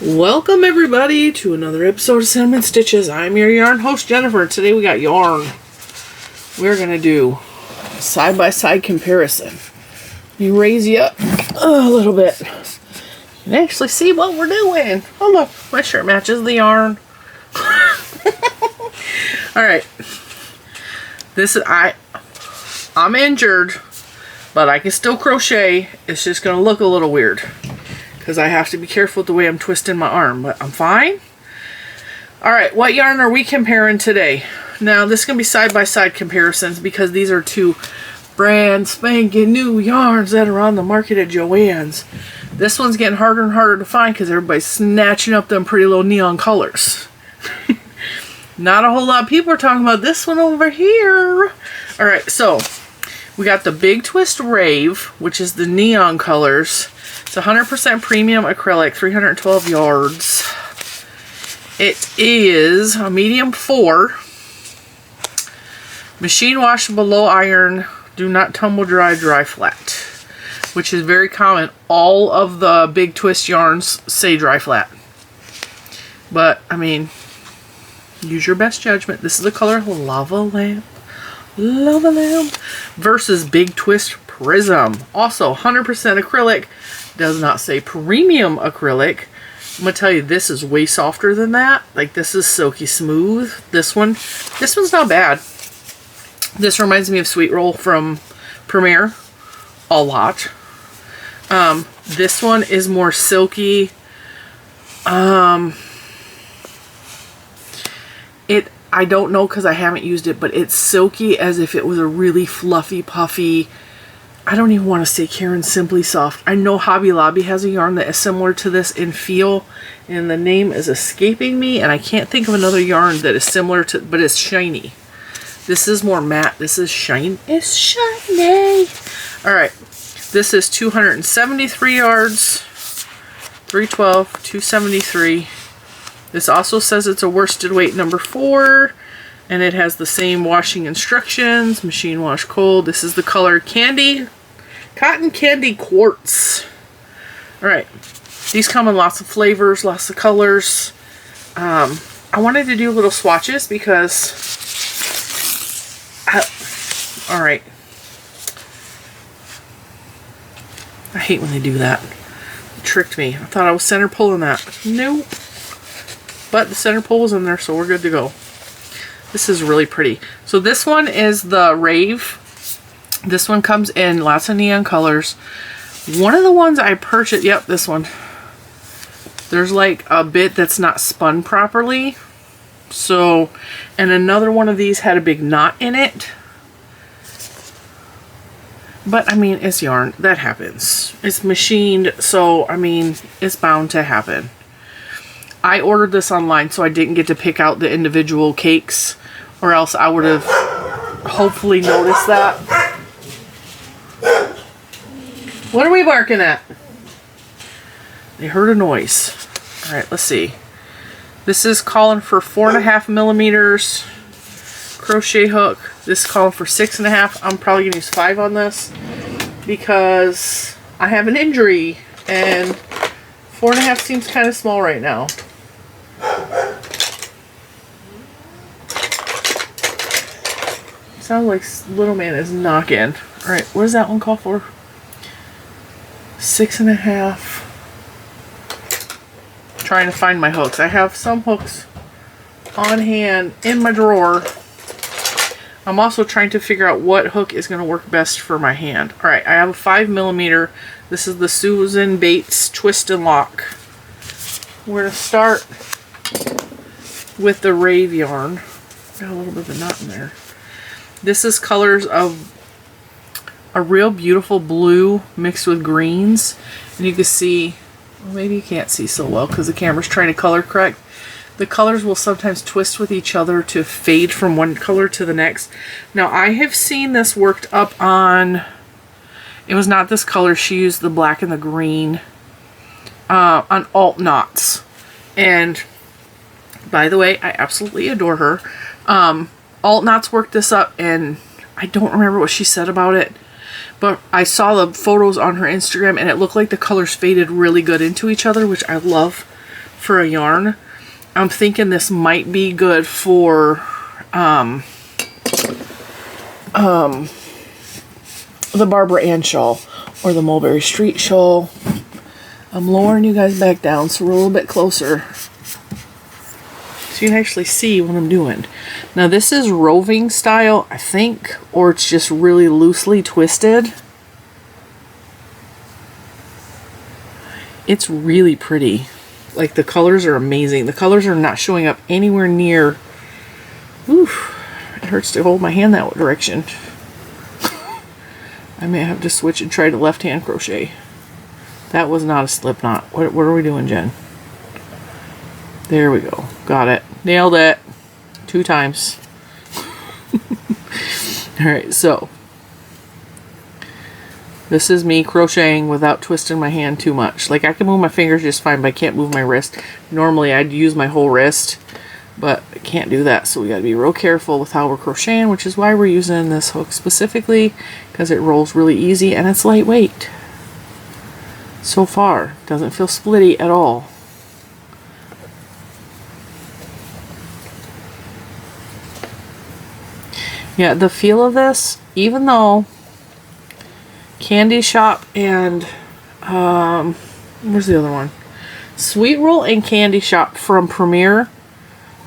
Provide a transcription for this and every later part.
Welcome everybody to another episode of Cinnamon Stitches. I'm your yarn host Jennifer. Today we got yarn. We're going to do a side-by-side comparison. You raise you up a little bit. You can actually see what we're doing. Oh look, my shirt matches the yarn. Alright. I'm injured, but I can still crochet. It's just going to look a little weird, because I have to be careful with the way I'm twisting my arm, but I'm fine. Alright, what yarn are we comparing today? Now, this is going to be side-by-side comparisons because these are two brand spanking new yarns that are on the market at Joanns. This one's getting harder and harder to find because everybody's snatching up them pretty little neon colors. Not a whole lot of people are talking about this one over here. Alright, so we got the Big Twist Rave, which is the neon colors. It's 100% premium acrylic, 312 yards. It is a medium 4. Machine wash below iron. Do not tumble dry, dry flat. Which is very common. All of the Big Twist yarns say dry flat. But, I mean, use your best judgment. This is the color Lava Lamp. Lava Lamp. Versus Big Twist Prism. Also 100% acrylic. Does not say premium acrylic. I'm gonna tell you, this is way softer than that. Like, this is silky smooth. This one's not bad. This reminds me of Sweet Roll from Premier a lot. This one is more silky. I don't know because I haven't used it, but it's silky as if it was a really fluffy, puffy. I don't even want to say Karen Simply Soft. I know Hobby Lobby has a yarn that is similar to this in feel, and the name is escaping me, and I can't think of another yarn that is similar to, but it's shiny. This is more matte. This is shiny. It's shiny. Alright. This is 273 yards. 312, 273. This also says it's a worsted weight number 4. And it has the same washing instructions. Machine wash cold. This is the color Candy. Cotton Candy Quartz. Alright. These come in lots of flavors, lots of colors. I wanted to do little swatches because... Alright. I hate when they do that. It tricked me. I thought I was center pulling that. Nope. But the center pull was in there, so we're good to go. This is really pretty. So this one is the Rave. This one comes in lots of neon colors. One of the ones I purchased, yep, this one. There's like a bit that's not spun properly. So, and another one of these had a big knot in it. But, I mean, it's yarn. That happens. It's machined, so, I mean, it's bound to happen. I ordered this online, so I didn't get to pick out the individual cakes, or else I would have hopefully noticed that. What are we barking at? They heard a noise. Alright, let's see. This is calling for 4.5 millimeters crochet hook. This is calling for 6.5. I'm probably going to use 5 on this because I have an injury, and 4.5 seems kind of small right now. Sounds like little man is knocking. Alright, what does that one call for? 6.5. Trying to find my hooks. I have some hooks on hand in my drawer. I'm also trying to figure out what hook is going to work best for my hand. Alright, I have a 5 millimeter. This is the Susan Bates Twist and Lock. We're going to start with the Rave yarn. Got a little bit of a knot in there. This is colors of a real beautiful blue mixed with greens. And you can see, well, maybe you can't see so well because the camera's trying to color correct. The colors will sometimes twist with each other to fade from one color to the next. Now, I have seen this worked up on, it was not this color, she used the black and the green on alt knots. And by the way, I absolutely adore her. Alt Knots worked this up, and I don't remember what she said about it, but I saw the photos on her Instagram, and it looked like the colors faded really good into each other, which I love. for a yarn. I'm thinking this might be good for the Barbara Ann shawl or the Mulberry Street shawl. I'm lowering you guys back down so we're a little bit closer so you can actually see what I'm doing. Now this is roving style, I think, or it's just really loosely twisted. It's really pretty. Like, the colors are amazing. The colors are not showing up anywhere near. Oof, it hurts to hold my hand that direction. I may have to switch and try to left hand crochet. That was not a slip knot. What are we doing, Jen? There we go. Got it. Nailed it. 2 times. Alright, so this is me crocheting without twisting my hand too much. Like, I can move my fingers just fine, but I can't move my wrist. Normally I'd use my whole wrist, but I can't do that, so we gotta be real careful with how we're crocheting, which is why we're using this hook specifically, because it rolls really easy and it's lightweight. So far, doesn't feel splitty at all. Yeah, the feel of this, even though Candy Shop and where's the other one? Sweet Roll and Candy Shop from Premier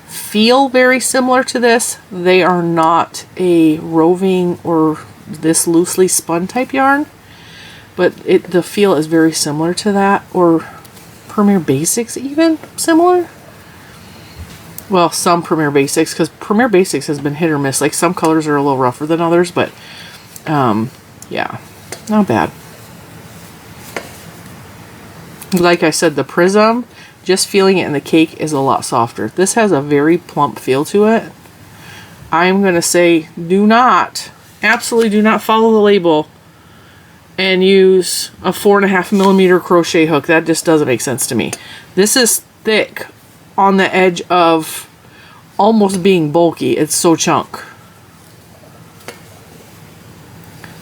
feel very similar to this. They are not a roving or this loosely spun type yarn, but the feel is very similar to that, or Premier Basics even similar. Well, some Premier Basics, because Premier Basics has been hit or miss. Like, some colors are a little rougher than others, but yeah, not bad. Like I said, the Prism, just feeling it in the cake, is a lot softer. This has a very plump feel to it. I'm going to say, absolutely do not follow the label and use a 4.5mm crochet hook. That just doesn't make sense to me. This is thick on the edge of almost being bulky. It's so chunk.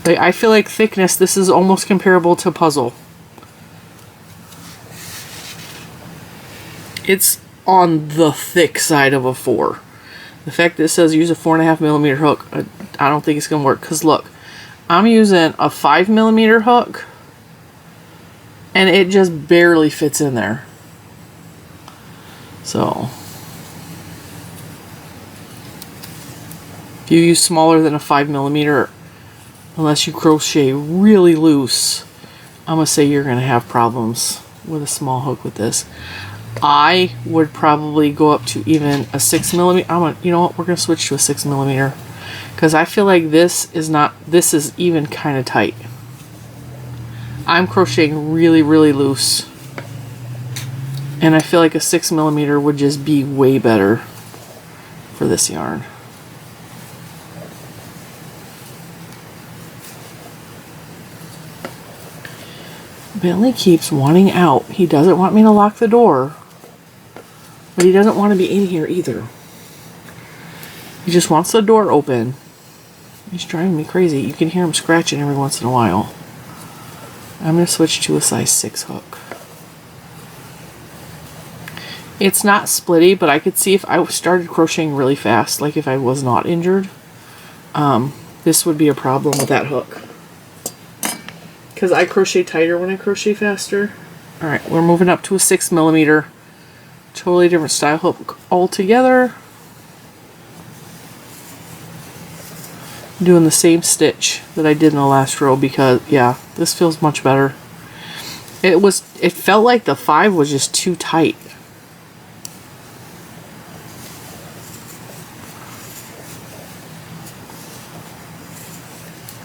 Like, I feel like thickness, this is almost comparable to Puzzle. It's on the thick side of a 4. The fact that it says use a 4.5mm hook, I don't think it's going to work. Because look, I'm using a 5mm hook and it just barely fits in there. So, if you use smaller than a 5mm, unless you crochet really loose, I'm going to say you're going to have problems with a small hook with this. I would probably go up to even a 6mm. You know what? We're going to switch to a 6mm. Because I feel like this is even kind of tight. I'm crocheting really, really loose. And I feel like a 6mm would just be way better for this yarn. Bentley keeps wanting out. He doesn't want me to lock the door, but he doesn't want to be in here either. He just wants the door open. He's driving me crazy. You can hear him scratching every once in a while. I'm going to switch to a size 6 hook. It's not splitty, but I could see if I started crocheting really fast, like if I was not injured, this would be a problem with that hook. Because I crochet tighter when I crochet faster. Alright, we're moving up to a 6mm. Totally different style hook altogether. Doing the same stitch that I did in the last row because, yeah, this feels much better. It felt like the 5 was just too tight.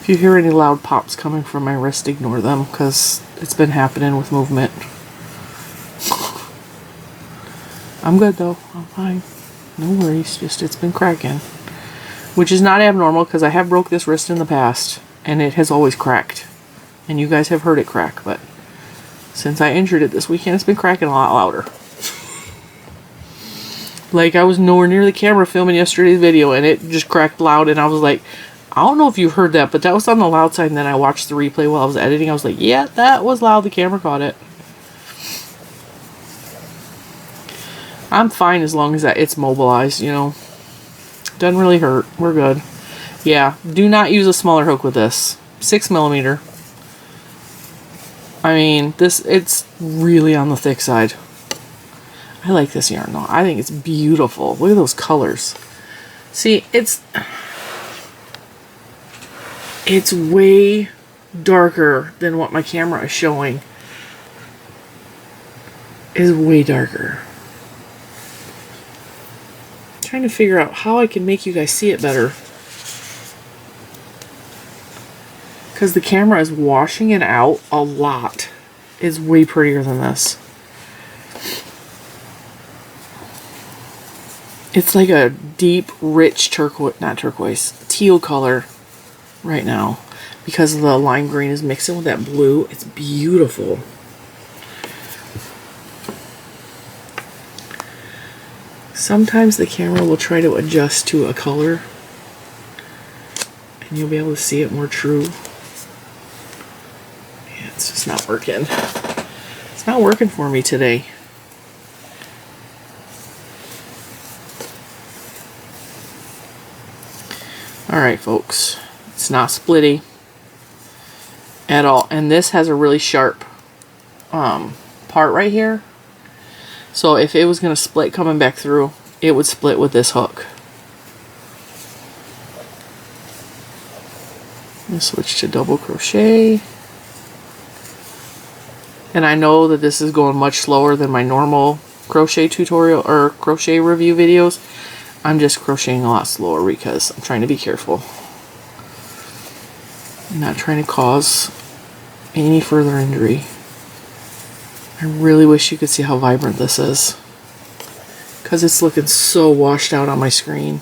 If you hear any loud pops coming from my wrist, ignore them, because it's been happening with movement. I'm good though, I'm fine. No worries, just it's been cracking. Which is not abnormal, because I have broke this wrist in the past, and it has always cracked. And you guys have heard it crack, but since I injured it this weekend, it's been cracking a lot louder. Like, I was nowhere near the camera filming yesterday's video, and it just cracked loud, and I was like, I don't know if you heard that, but that was on the loud side, and then I watched the replay while I was editing. I was like, yeah, that was loud. The camera caught it. I'm fine as long as that it's mobilized, you know. Doesn't really hurt. We're good. Yeah, do not use a smaller hook with this. 6mm. I mean, it's really on the thick side. I like this yarn though. I think it's beautiful. Look at those colors. See, it's way darker than what my camera is showing. It's way darker. I'm trying to figure out how I can make you guys see it better. Because the camera is washing it out a lot. It's way prettier than this. It's like a deep, rich turquoise, not turquoise, teal color right now. Because the lime green is mixing with that blue. It's beautiful. Sometimes the camera will try to adjust to a color. And you'll be able to see it more true. It's just not working. It's not working for me today. Alright folks, it's not splitty at all. And this has a really sharp part right here. So if it was going to split coming back through, it would split with this hook. I'll switch to double crochet. And I know that this is going much slower than my normal crochet tutorial or crochet review videos. I'm just crocheting a lot slower because I'm trying to be careful. I'm not trying to cause any further injury. I really wish you could see how vibrant this is. Because it's looking so washed out on my screen.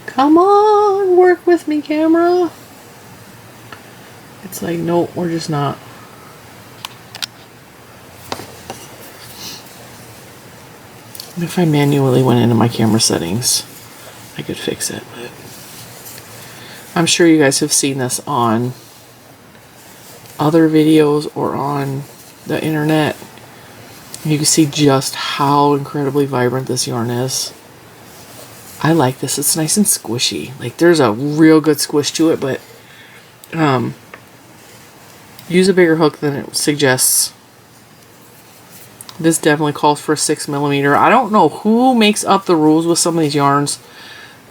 Come on, work with me, camera. It's like, nope, we're just not. If I manually went into my camera settings, I could fix it. But I'm sure you guys have seen this on other videos or on the internet. You can see just how incredibly vibrant this yarn is. I like this. It's nice and squishy. Like, there's a real good squish to it, but use a bigger hook than it suggests. This definitely calls for a 6mm. I don't know who makes up the rules with some of these yarns.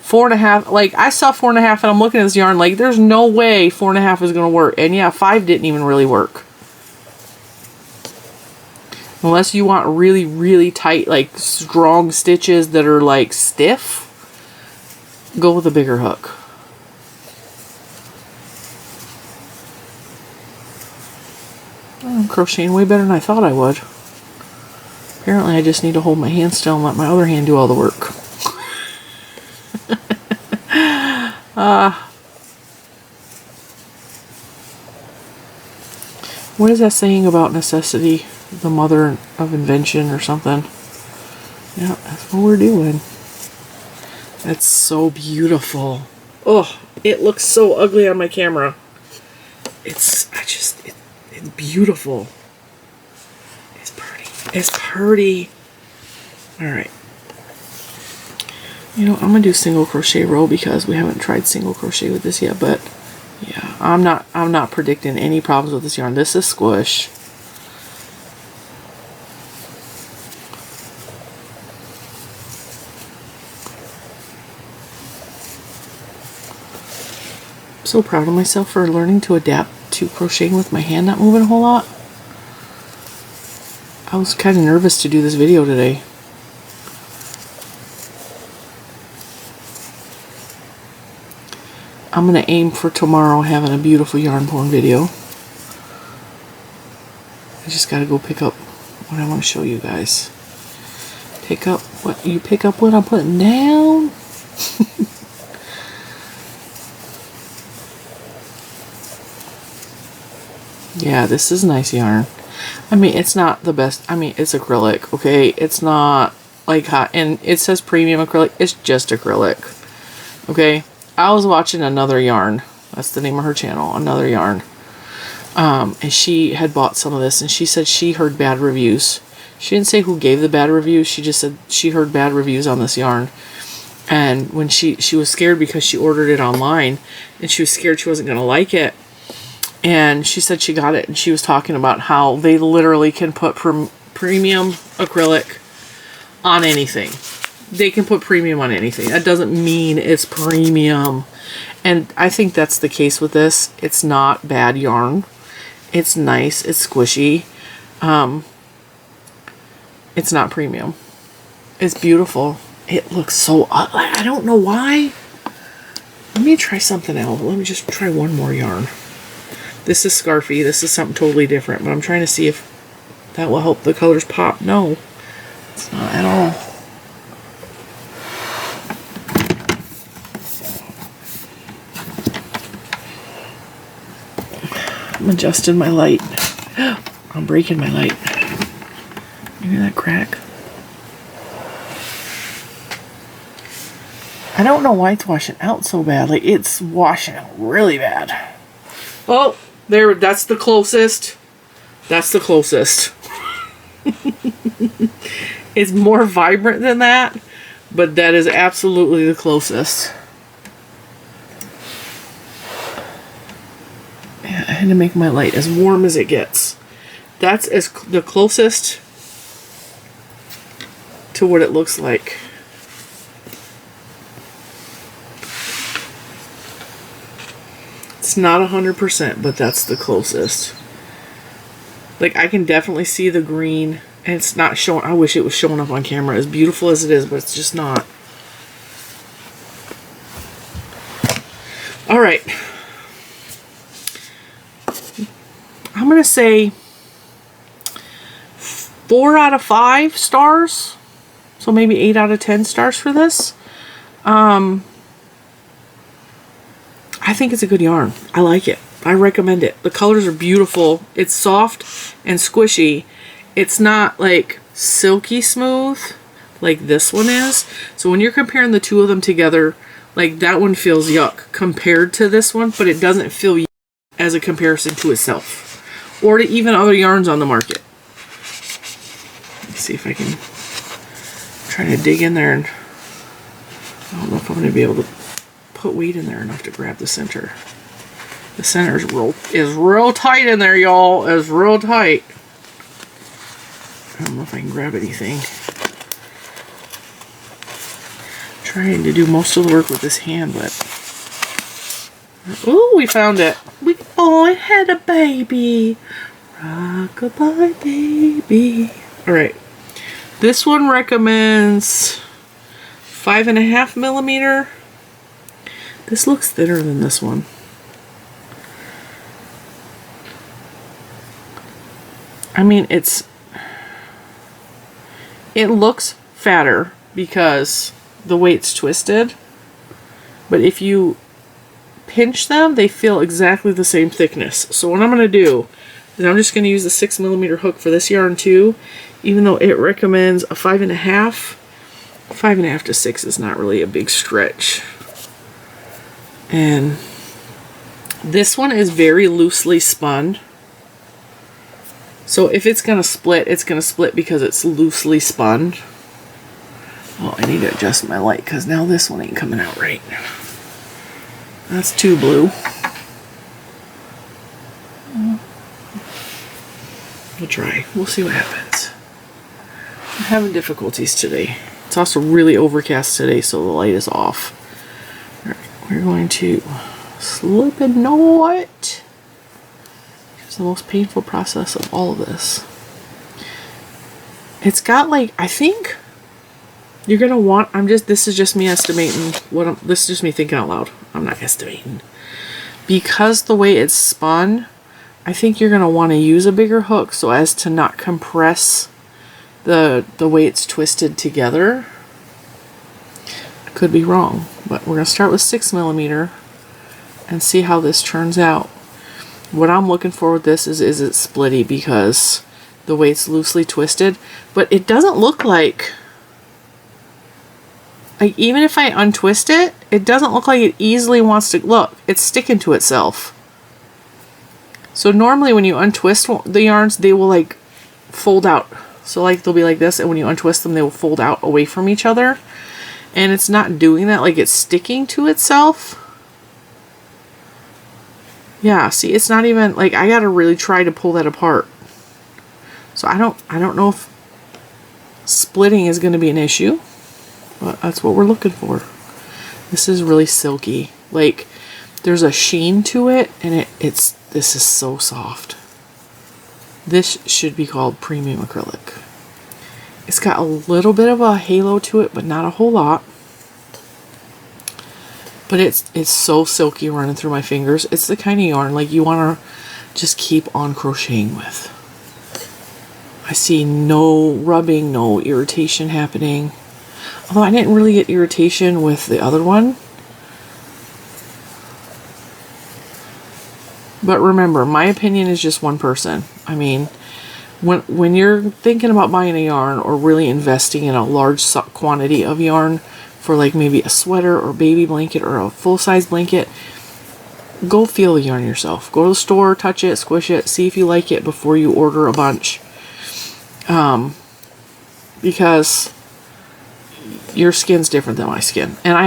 4.5, like, I saw 4.5 and I'm looking at this yarn like, there's no way 4.5 is going to work. And yeah, 5 didn't even really work. Unless you want really, really tight, like, strong stitches that are, like, stiff, go with a bigger hook. I'm crocheting way better than I thought I would. Apparently I just need to hold my hand still and let my other hand do all the work. What is that saying about necessity? The mother of invention or something? Yeah, that's what we're doing. That's so beautiful. Oh, it looks so ugly on my camera. It's beautiful. It's pretty. It's pretty. Alright. You know, I'm going to do single crochet row because we haven't tried single crochet with this yet, but yeah, I'm not predicting any problems with this yarn. This is squish. I'm so proud of myself for learning to adapt to crocheting with my hand not moving a whole lot. I was kind of nervous to do this video today. I'm going to aim for tomorrow having a beautiful yarn porn video. I just got to go pick up what I want to show you guys. Pick up what I'm putting down. Yeah, this is nice yarn. I mean, it's not the best. I mean, it's acrylic, okay? It's not like hot. And it says premium acrylic. It's just acrylic, okay? I was watching Another Yarn. That's the name of her channel, Another Yarn. And she had bought some of this, and she said she heard bad reviews. She didn't say who gave the bad reviews. She just said she heard bad reviews on this yarn. And when she was scared because she ordered it online, and she was scared she wasn't going to like it. And she said she got it, and she was talking about how they literally can put premium acrylic on anything. They can put premium on anything. That doesn't mean it's premium. And I think that's the case with this. It's not bad yarn. It's nice. It's squishy. It's not premium. It's beautiful. It looks so... I don't know why. Let me try something else. Let me just try one more yarn. This is Scarfy. This is something totally different. But I'm trying to see if that will help the colors pop. No. It's not at all. I'm adjusting my light. I'm breaking my light. You hear that crack? I don't know why it's washing out so bad. Like, it's washing out really bad. Oh, there, that's the closest. That's the closest. It's more vibrant than that, but that is absolutely the closest. Yeah, I had to make my light as warm as it gets. That's the closest to what it looks like. It's not 100%, but that's the closest. Like, I can definitely see the green, and it's not showing. I wish it was showing up on camera, as beautiful as it is, but it's just not. All right. I'm going to say 4 out of 5 stars. So maybe 8 out of 10 stars for this. I think it's a good yarn. I like it. I recommend it. The colors are beautiful. It's soft and squishy. It's not like silky smooth like this one is. So when you're comparing the two of them together, like that one feels yuck compared to this one, but it doesn't feel yuck as a comparison to itself or to even other yarns on the market. Let's see if I can try to dig in there, and I don't know if I'm going to be able to put weight in there enough to grab the center. The center is real tight in there, y'all. It's real tight. I don't know if I can grab anything. I'm trying to do most of the work with this hand, but... Ooh, we found it. Oh, I had a baby. Rock-a-bye baby. Alright. This one recommends 5.5 millimeter. This looks thinner than this one. I mean, it looks fatter because the weight's twisted, but if you pinch them, they feel exactly the same thickness. So what I'm going to do is I'm just going to use the 6 millimeter hook for this yarn too, even though it recommends a 5.5. 5.5 to 6 is not really a big stretch. And this one is very loosely spun. So if it's going to split, it's going to split because it's loosely spun. Oh, I need to adjust my light because now this one ain't coming out right. That's too blue. We'll try. We'll see what happens. I'm having difficulties today. It's also really overcast today, so the light is off. Alright, we're going to slip a knot. It's the most painful process of all of this. It's got like, I think you're gonna want, this is just me estimating this is just me thinking out loud. I'm not estimating. Because the way it's spun, I think you're gonna want to use a bigger hook so as to not compress the way it's twisted together. I could be wrong, but we're gonna start with 6 millimeter and see how this turns out. What I'm looking for with this is it splitty because the way it's loosely twisted, but it doesn't look like even if I untwist it, it doesn't look like it easily wants to, look, it's sticking to itself. So normally when you untwist the yarns, they will like fold out. So like they'll be like this, and when you untwist them, they will fold out away from each other. And it's not doing that, like it's sticking to itself. Yeah, see, it's not even, like, I gotta really try to pull that apart. So I don't know if splitting is gonna be an issue, but that's what we're looking for. This is really silky. Like, there's a sheen to it, and this is so soft. This should be called premium acrylic. It's got a little bit of a halo to it, but not a whole lot. But it's so silky running through my fingers. It's the kind of yarn like you want to just keep on crocheting with. I see no rubbing, no irritation happening. Although I didn't really get irritation with the other one. But remember, my opinion is just one person. I mean, when you're thinking about buying a yarn or really investing in a large quantity of yarn for like maybe a sweater or baby blanket or a full-size blanket, go feel the yarn yourself. Go to the store, touch it, squish it, see if you like it before you order a bunch. Because your skin's different than my skin. And I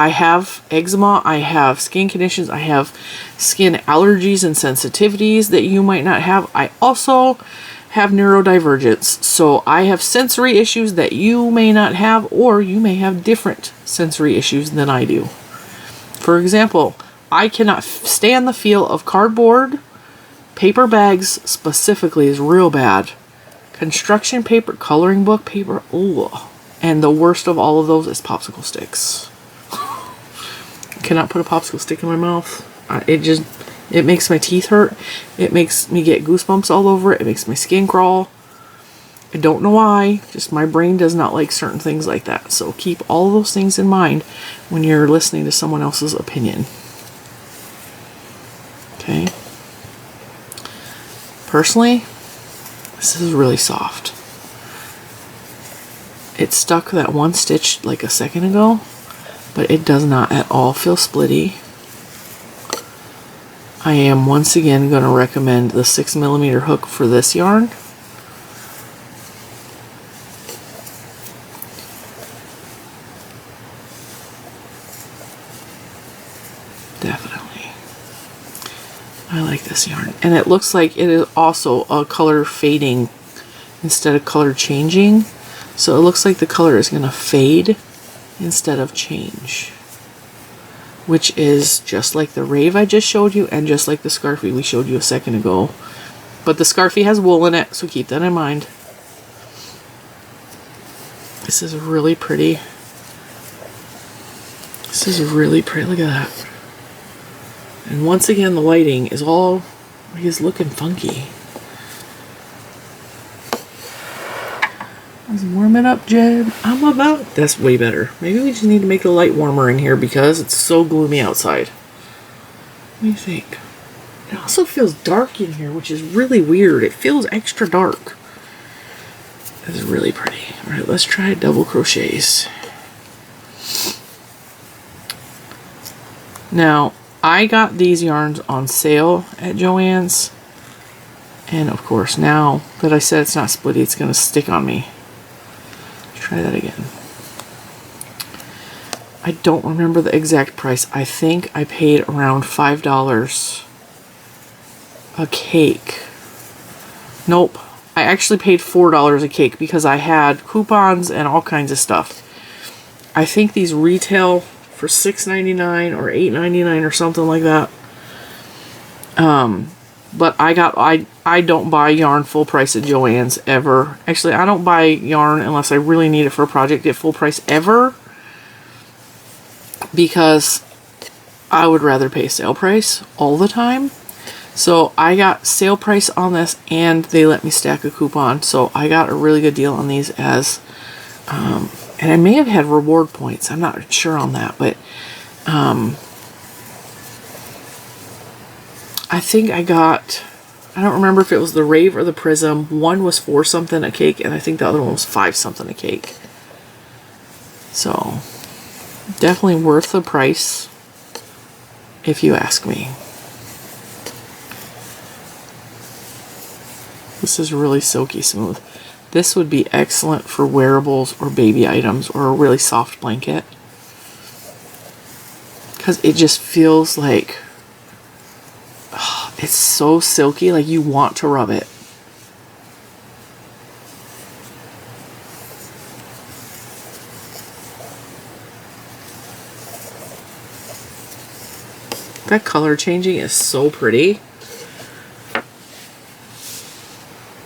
have eczema, I have skin conditions, I have skin allergies and sensitivities that you might not have. I also have neurodivergence, so I have sensory issues that you may not have, or you may have different sensory issues than I do. For example, I cannot stand the feel of cardboard. Paper bags specifically is real bad. Construction paper, coloring book paper, ooh. And the worst of all of those is popsicle sticks. I cannot put a popsicle stick in my mouth. It makes my teeth hurt. It makes me get goosebumps all over it. It makes my skin crawl. I don't know why. Just my brain does not like certain things like that. So keep all those things in mind when you're listening to someone else's opinion. Okay. Personally, this is really soft. It stuck that one stitch like a second ago, but it does not at all feel splitty. I am once again going to recommend the 6mm hook for this yarn. Definitely. I like this yarn. And it looks like it is also a color fading instead of color changing. So it looks like the color is going to fade instead of change. Which is just like the Rave I just showed you, and just like the Scarfie we showed you a second ago. But the Scarfie has wool in it, so keep that in mind. This is really pretty. This is really pretty. Look at that. And once again, the lighting is all, he's looking funky. Let's warm it up, Jed. I'm about... That's way better. Maybe we just need to make the light warmer in here because it's so gloomy outside. What do you think? It also feels dark in here, which is really weird. It feels extra dark. This is really pretty. Alright, let's try double crochets. Now, I got these yarns on sale at Joann's. And of course, now that I said it's not splitty, it's going to stick on me. Try that again. I don't remember the exact price. I think I paid around $5 a cake. Nope. I actually paid $4 a cake because I had coupons and all kinds of stuff. I think these retail for $6.99 or $8.99 or something like that. But I don't buy yarn full price at Joann's ever. Actually, I don't buy yarn unless I really need it for a project at full price ever. Because I would rather pay sale price all the time. So I got sale price on this, and they let me stack a coupon. So I got a really good deal on these as, and I may have had reward points. I'm not sure on that, but I think I got, I don't remember if it was the Rave or the Prism. One was 4 something a cake, and I think the other one was 5 something a cake. So, definitely worth the price, if you ask me. This is really silky smooth. This would be excellent for wearables or baby items or a really soft blanket. Because it just feels like, oh, it's so silky, like you want to rub it. That color changing is so pretty.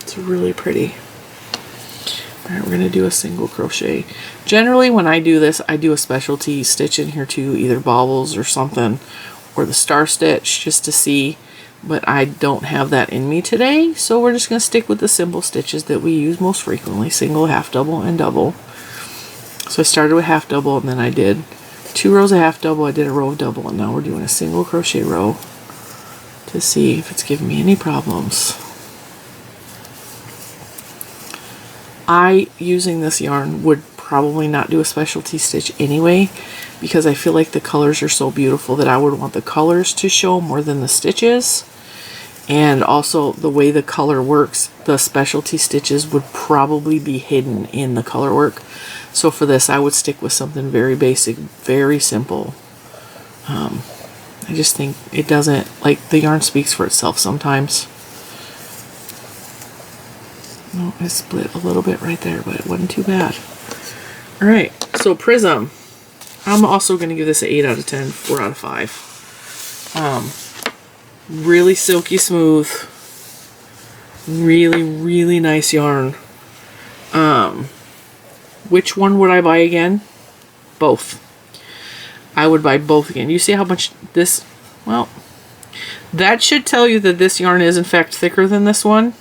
It's really pretty. All right, we're gonna do a single crochet. Generally, when I do this, I do a specialty stitch in here too, either bobbles or something, or the star stitch, just to see, but I don't have that in me today, so we're just gonna stick with the simple stitches that we use most frequently, single, half double, and double. So I started with half double, and then I did 2 rows of half double, I did a row of double, and now we're doing a single crochet row to see if it's giving me any problems. I, using this yarn, would probably not do a specialty stitch anyway, because I feel like the colors are so beautiful that I would want the colors to show more than the stitches. And also the way the color works, the specialty stitches would probably be hidden in the color work. So for this, I would stick with something very basic, very simple. I just think it doesn't, like, the yarn speaks for itself sometimes. No, I split a little bit right there, but it wasn't too bad. All right, so Prism. I'm also going to give this an 8 out of 10, 4 out of 5. Really silky smooth. Really, really nice yarn. Which one would I buy again? Both. I would buy both again. You see how much this, well, that should tell you that this yarn is in fact thicker than this one,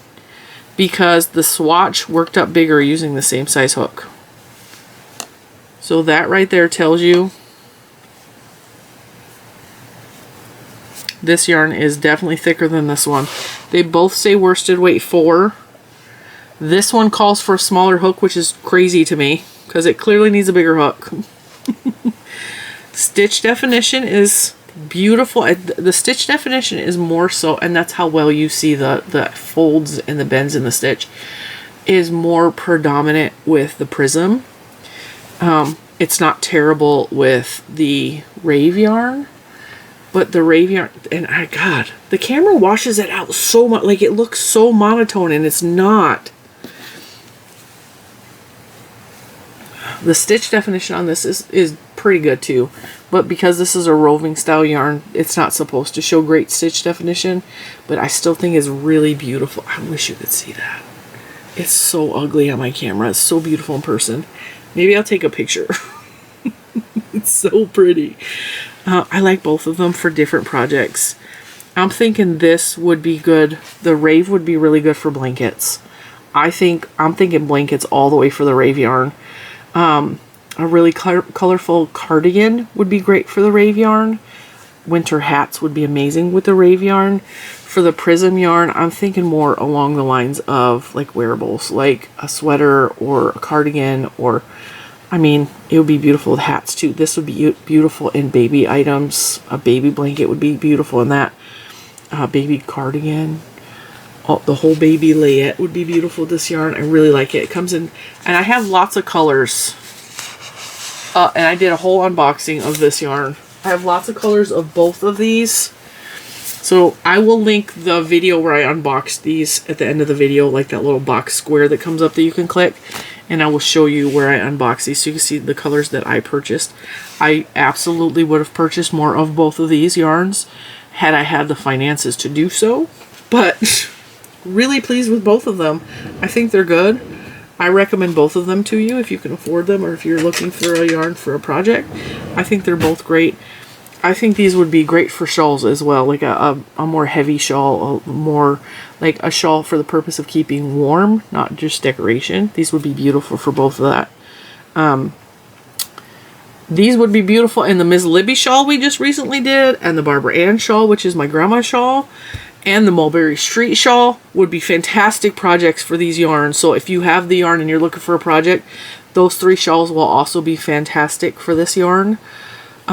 because the swatch worked up bigger using the same size hook. So that right there tells you this yarn is definitely thicker than this one. They both say worsted weight 4. This one calls for a smaller hook, which is crazy to me because it clearly needs a bigger hook. Stitch definition is beautiful. The stitch definition is more so, and that's how well you see the folds and the bends in the stitch, is more predominant with the Prism. It's not terrible with the Rave yarn, but the Rave yarn, and God, the camera washes it out so much, like it looks so monotone, and it's not. The stitch definition on this is pretty good too, but because this is a roving style yarn, it's not supposed to show great stitch definition, but I still think it's really beautiful. I wish you could see that. It's so ugly on my camera. It's so beautiful in person. Maybe I'll take a picture. It's so pretty. I like both of them for different projects. I'm thinking this would be good. The Rave would be really good for blankets. I'm thinking blankets all the way for the Rave yarn. A really colorful cardigan would be great for the Rave yarn. Winter hats would be amazing with the Rave yarn. For the Prism yarn, I'm thinking more along the lines of like wearables, like a sweater or a cardigan, or, I mean, it would be beautiful with hats too. This would be beautiful in baby items. A baby blanket would be beautiful in that. Baby cardigan. Oh, the whole baby layette would be beautiful with this yarn. I really like it. It comes in, and I have lots of colors. And I did a whole unboxing of this yarn. I have lots of colors of both of these. So I will link the video where I unboxed these at the end of the video, like that little box square that comes up that you can click. And I will show you where I unboxed these so you can see the colors that I purchased. I absolutely would have purchased more of both of these yarns had I had the finances to do so. But really pleased with both of them. I think they're good. I recommend both of them to you if you can afford them, or if you're looking for a yarn for a project. I think they're both great. I think these would be great for shawls as well, like a more heavy shawl, more like a shawl for the purpose of keeping warm, not just decoration. These would be beautiful for both of that. These would be beautiful in the Ms. Libby shawl we just recently did, and the Barbara Ann shawl, which is my grandma's shawl, and the Mulberry Street shawl would be fantastic projects for these yarns. So if you have the yarn and you're looking for a project, those 3 shawls will also be fantastic for this yarn.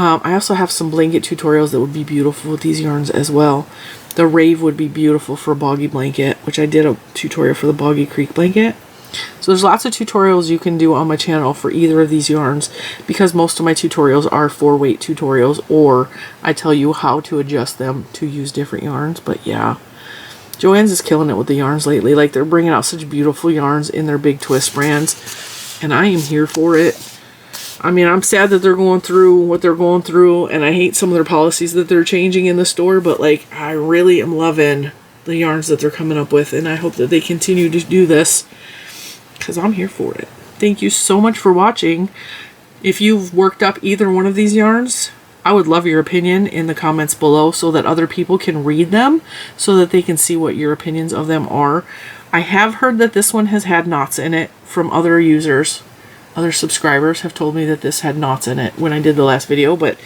I also have some blanket tutorials that would be beautiful with these yarns as well. The Rave would be beautiful for a boggy blanket, which I did a tutorial for the Boggy Creek blanket. So there's lots of tutorials you can do on my channel for either of these yarns, because most of my tutorials are 4-weight tutorials, or I tell you how to adjust them to use different yarns. But yeah, Joanns is killing it with the yarns lately. Like, they're bringing out such beautiful yarns in their big twist brands, and I am here for it. I mean, I'm sad that they're going through what they're going through, and I hate some of their policies that they're changing in the store, but like, I really am loving the yarns that they're coming up with, and I hope that they continue to do this, because I'm here for it. Thank you so much for watching. If you've worked up either one of these yarns, I would love your opinion in the comments below so that other people can read them, so that they can see what your opinions of them are. I have heard that this one has had knots in it from other users. Other subscribers have told me that this had knots in it when I did the last video, but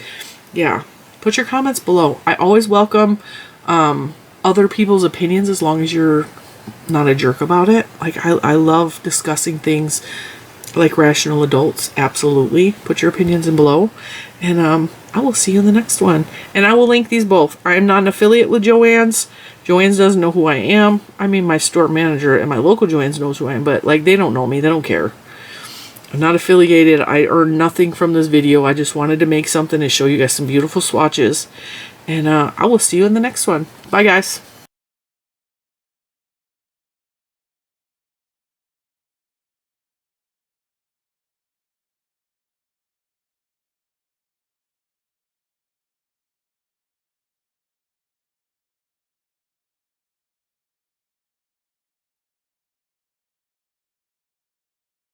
yeah, put your comments below. I always welcome other people's opinions, as long as you're not a jerk about it. Like, I love discussing things like rational adults. Absolutely. Put your opinions in below, and I will see you in the next one. And I will link these both. I am not an affiliate with Joanns. Joanns doesn't know who I am. I mean, my store manager and my local Joanns knows who I am, but like, they don't know me. They don't care. I'm not affiliated. I earn nothing from this video. I just wanted to make something and show you guys some beautiful swatches. And I will see you in the next one. Bye, guys.